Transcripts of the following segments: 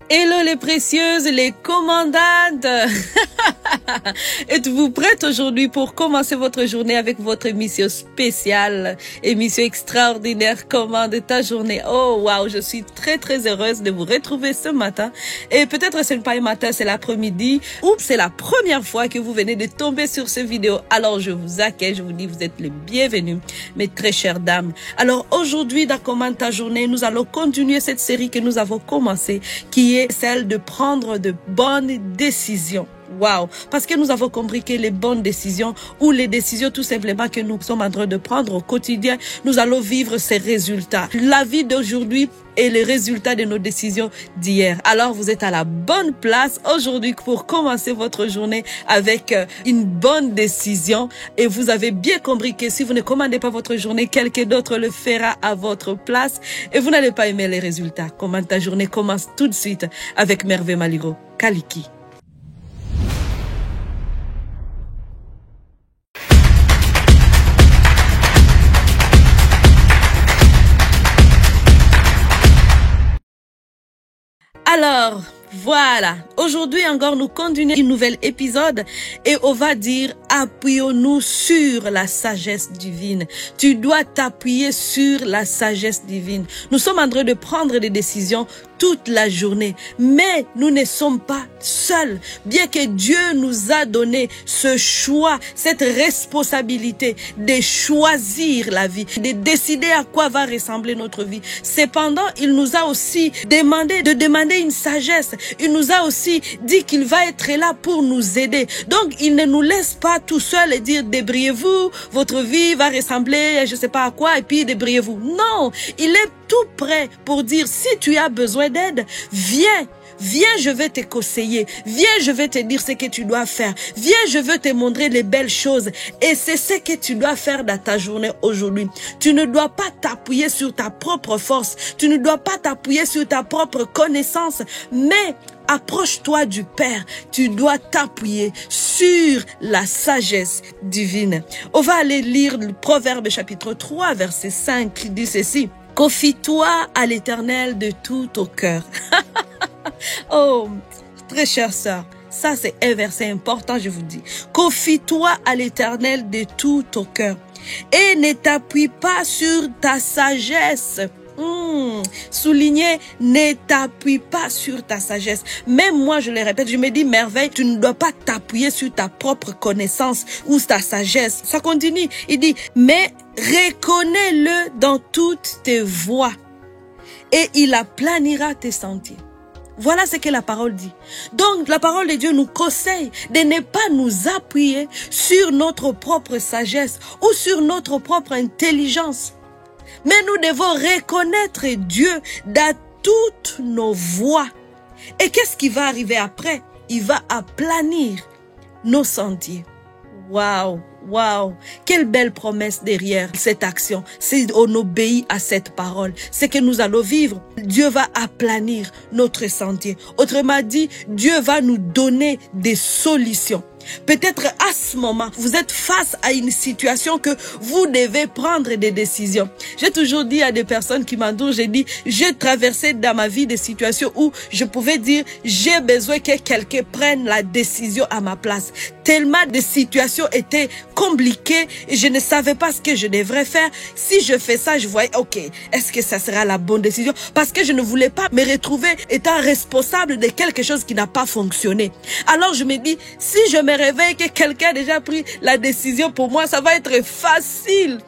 Hello les précieuses, les commandantes. Êtes-vous prêtes aujourd'hui pour commencer votre journée avec votre émission spéciale, émission extraordinaire, commande ta journée. Oh waouh, je suis très heureuse de vous retrouver ce matin. Et peut-être ce n'est pas un matin, c'est l'après-midi ou c'est la première fois que vous venez de tomber sur cette vidéo. Alors je vous accueille, je vous dis vous êtes les bienvenus, mes très chères dames. Alors aujourd'hui dans Commande ta journée, nous allons continuer cette série que nous avons commencée, qui est celle de prendre de bonnes décisions. Wow! Parce que nous avons compris que les bonnes décisions ou les décisions tout simplement que nous sommes en train de prendre au quotidien, nous allons vivre ces résultats. La vie d'aujourd'hui est le résultat de nos décisions d'hier. Alors vous êtes à la bonne place aujourd'hui pour commencer votre journée avec une bonne décision. Et vous avez bien compris que si vous ne commandez pas votre journée, quelqu'un d'autre le fera à votre place. Et vous n'allez pas aimer les résultats. Commande ta journée commence tout de suite avec Merveille Maligo. Kaliki. Alors, voilà. Aujourd'hui encore, nous continuons un nouvel épisode et on va dire appuyons-nous sur la sagesse divine. Tu dois t'appuyer sur la sagesse divine. Nous sommes en train de prendre des décisions toute la journée, mais nous ne sommes pas seuls. Bien que Dieu nous a donné ce choix, cette responsabilité de choisir la vie, de décider à quoi va ressembler notre vie. Cependant, il nous a aussi demandé de demander une sagesse. Il nous a aussi dit qu'il va être là pour nous aider. Donc, il ne nous laisse pas tout seul et dire débrouillez-vous, votre vie va ressembler, je sais pas à quoi, et puis débrouillez-vous. Non, il est tout prêt pour dire si tu as besoin d'aide, viens, je vais te conseiller. Viens, je vais te dire ce que tu dois faire. Viens, je veux te montrer les belles choses. Et c'est ce que tu dois faire dans ta journée aujourd'hui. Tu ne dois pas t'appuyer sur ta propre force. Tu ne dois pas t'appuyer sur ta propre connaissance. Mais approche-toi du Père. Tu dois t'appuyer sur la sagesse divine. On va aller lire le Proverbe chapitre 3, verset 5 qui dit ceci. Confie-toi à l'Éternel de tout ton cœur. Oh, très chère sœur, ça c'est un verset important, je vous dis. Confie-toi à l'Éternel de tout ton cœur et ne t'appuie pas sur ta sagesse. Souligner, ne t'appuie pas sur ta sagesse. Même moi, je le répète, je me dis, Merveille, tu ne dois pas t'appuyer sur ta propre connaissance ou ta sagesse. Ça continue, il dit, mais reconnais-le dans toutes tes voies et il aplanira tes sentiers. Voilà ce que la parole dit. Donc, la parole de Dieu nous conseille de ne pas nous appuyer sur notre propre sagesse ou sur notre propre intelligence. Mais nous devons reconnaître Dieu dans toutes nos voies. Et qu'est-ce qui va arriver après? Il va aplanir nos sentiers. Waouh, waouh, quelle belle promesse derrière cette action. Si on obéit à cette parole, c'est que nous allons vivre. Dieu va aplanir notre sentier. Autrement dit, Dieu va nous donner des solutions. Peut-être à ce moment, vous êtes face à une situation que vous devez prendre des décisions. J'ai toujours dit à des personnes qui m'entourent, j'ai dit, j'ai traversé dans ma vie des situations où je pouvais dire, j'ai besoin que quelqu'un prenne la décision à ma place. Tellement de situations étaient compliquées et je ne savais pas ce que je devrais faire. Si je fais ça, je voyais, ok, est-ce que ça sera la bonne décision? Parce que je ne voulais pas me retrouver étant responsable de quelque chose qui n'a pas fonctionné. Alors je me dis, si je me réveille que quelqu'un a déjà pris la décision pour moi, ça va être facile.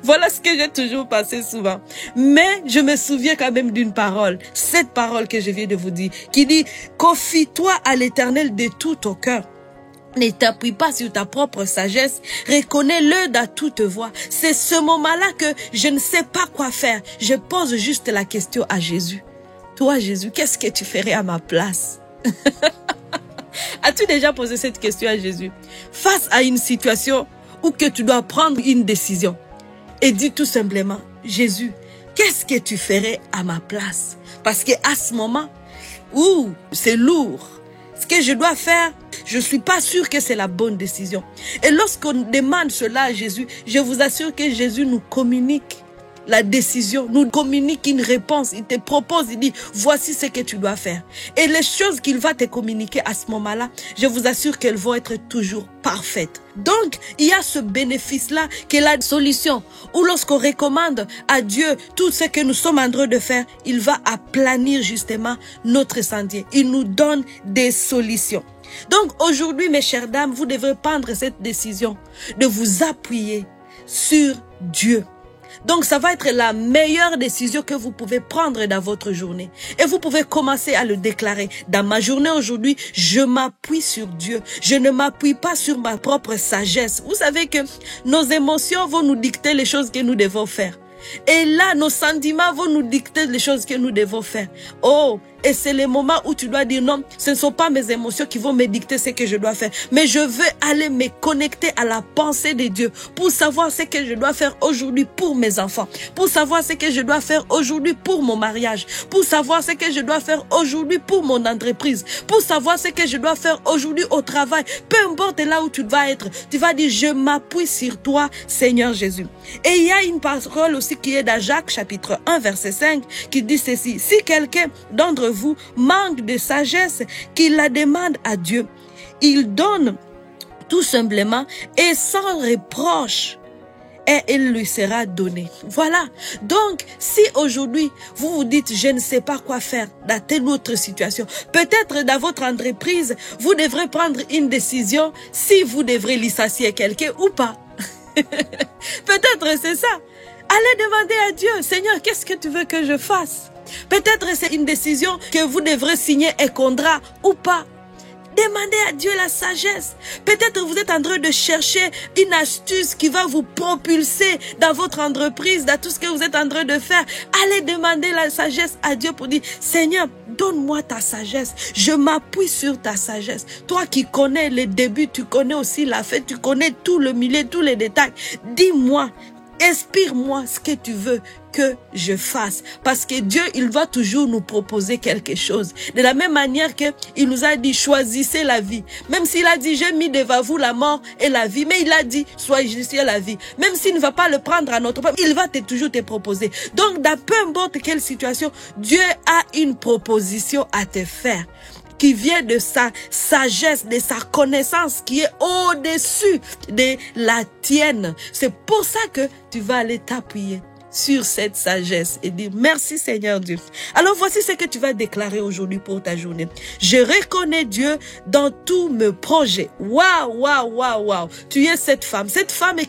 Voilà ce que j'ai toujours passé souvent. Mais je me souviens quand même d'une parole, cette parole que je viens de vous dire, qui dit, confie-toi à l'Éternel de tout ton cœur. Ne t'appuie pas sur ta propre sagesse, reconnais-le dans toute voie. C'est ce moment-là que je ne sais pas quoi faire. Je pose juste la question à Jésus. Toi, Jésus, qu'est-ce que tu ferais à ma place? As-tu déjà posé cette question à Jésus? Face à une situation où que tu dois prendre une décision et dis tout simplement, Jésus, qu'est-ce que tu ferais à ma place? Parce que à ce moment, c'est lourd. Ce que je dois faire, je ne suis pas sûr que c'est la bonne décision. Et lorsqu'on demande cela à Jésus, je vous assure que Jésus nous communique la décision, nous communique une réponse. Il te propose, il dit, voici ce que tu dois faire. Et les choses qu'il va te communiquer à ce moment-là, je vous assure qu'elles vont être toujours parfaites. Donc, il y a ce bénéfice-là qui est la solution. Ou lorsqu'on recommande à Dieu tout ce que nous sommes en train de faire, il va aplanir justement notre sentier. Il nous donne des solutions. Donc, aujourd'hui, mes chères dames, vous devrez prendre cette décision de vous appuyer sur Dieu. Donc, ça va être la meilleure décision que vous pouvez prendre dans votre journée. Et vous pouvez commencer à le déclarer. Dans ma journée aujourd'hui, je m'appuie sur Dieu. Je ne m'appuie pas sur ma propre sagesse. Vous savez que nos émotions vont nous dicter les choses que nous devons faire. Et là, nos sentiments vont nous dicter les choses que nous devons faire. Oh, et c'est le moment où tu dois dire non, ce ne sont pas mes émotions qui vont me dicter ce que je dois faire. Mais je veux aller me connecter à la pensée de Dieu pour savoir ce que je dois faire aujourd'hui pour mes enfants. Pour savoir ce que je dois faire aujourd'hui pour mon mariage. Pour savoir ce que je dois faire aujourd'hui pour mon entreprise. Pour savoir ce que je dois faire aujourd'hui au travail. Peu importe là où tu vas être, tu vas dire je m'appuie sur toi, Seigneur Jésus. Et il y a une parole aussi qui est dans Jacques chapitre 1 verset 5 qui dit ceci. Si quelqu'un d'entre vous manque de sagesse, qu'il la demande à Dieu. Il donne tout simplement et sans reproche. Et il lui sera donné. Voilà. Donc, si aujourd'hui, vous vous dites, je ne sais pas quoi faire dans telle autre situation, peut-être dans votre entreprise, vous devrez prendre une décision si vous devrez licencier quelqu'un ou pas. Peut-être c'est ça. Allez demander à Dieu, Seigneur, qu'est-ce que tu veux que je fasse? Peut-être c'est une décision que vous devrez signer un contrat ou pas. Demandez à Dieu la sagesse. Peut-être vous êtes en train de chercher une astuce qui va vous propulser dans votre entreprise, dans tout ce que vous êtes en train de faire. Allez demander la sagesse à Dieu pour dire, Seigneur, donne-moi ta sagesse. Je m'appuie sur ta sagesse. Toi qui connais les débuts, tu connais aussi la fin, tu connais tout le milieu, tous les détails. Dis-moi, inspire-moi ce que tu veux que je fasse. Parce que Dieu, il va toujours nous proposer quelque chose. De la même manière que il nous a dit, choisissez la vie. Même s'il a dit, j'ai mis devant vous la mort et la vie. Mais il a dit, choisissez la vie. Même s'il ne va pas le prendre à notre part, il va toujours te proposer. Donc, dans peu importe quelle situation, Dieu a une proposition à te faire, qui vient de sa sagesse, de sa connaissance qui est au-dessus de la tienne. C'est pour ça que tu vas aller t'appuyer sur cette sagesse et dire merci Seigneur Dieu. Alors voici ce que tu vas déclarer aujourd'hui pour ta journée. Je reconnais Dieu dans tous mes projets. Waouh, waouh, waouh, waouh. Tu es cette femme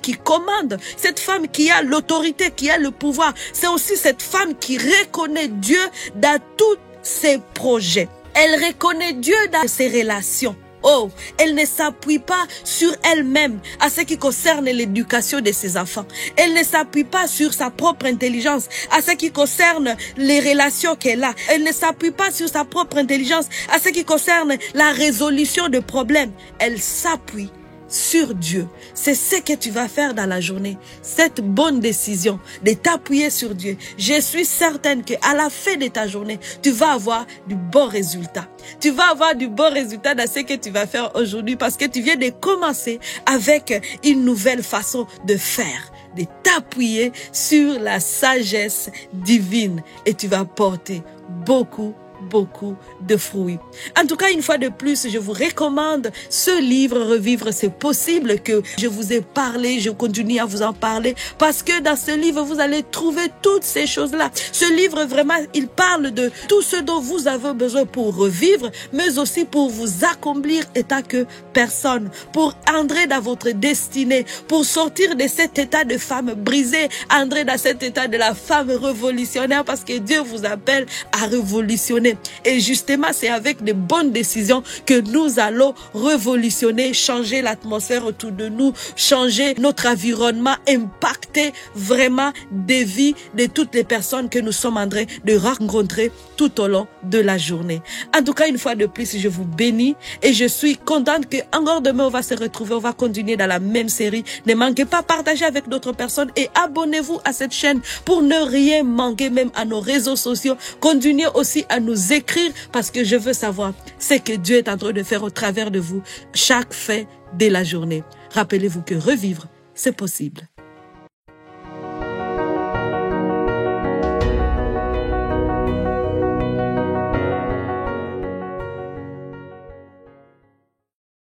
qui commande, cette femme qui a l'autorité, qui a le pouvoir. C'est aussi cette femme qui reconnaît Dieu dans tous ses projets. Elle reconnaît Dieu dans ses relations. Oh, elle ne s'appuie pas sur elle-même à ce qui concerne l'éducation de ses enfants. Elle ne s'appuie pas sur sa propre intelligence à ce qui concerne les relations qu'elle a. Elle ne s'appuie pas sur sa propre intelligence à ce qui concerne la résolution de problèmes. Elle s'appuie sur Dieu. C'est ce que tu vas faire dans la journée. Cette bonne décision de t'appuyer sur Dieu. Je suis certaine qu'à la fin de ta journée, tu vas avoir du bon résultat. Tu vas avoir du bon résultat dans ce que tu vas faire aujourd'hui parce que tu viens de commencer avec une nouvelle façon de faire, de t'appuyer sur la sagesse divine et tu vas porter beaucoup de fruits. En tout cas, une fois de plus, je vous recommande ce livre, Revivre, c'est possible, que je vous ai parlé, je continue à vous en parler, parce que dans ce livre, vous allez trouver toutes ces choses-là. Ce livre, vraiment, il parle de tout ce dont vous avez besoin pour revivre, mais aussi pour vous accomplir état que personne, pour entrer dans votre destinée, pour sortir de cet état de femme brisée, entrer dans cet état de la femme révolutionnaire, parce que Dieu vous appelle à révolutionner. Et justement, c'est avec de bonnes décisions que nous allons révolutionner, changer l'atmosphère autour de nous, changer notre environnement, impacter vraiment des vies de toutes les personnes que nous sommes en train de rencontrer tout au long de la journée. En tout cas, une fois de plus, je vous bénis et je suis contente que encore demain, on va se retrouver, on va continuer dans la même série. Ne manquez pas, partagez avec d'autres personnes et abonnez-vous à cette chaîne pour ne rien manquer, même à nos réseaux sociaux. Continuez aussi à nous écrire parce que je veux savoir ce que Dieu est en train de faire au travers de vous chaque fin de la journée. Rappelez-vous que revivre, c'est possible.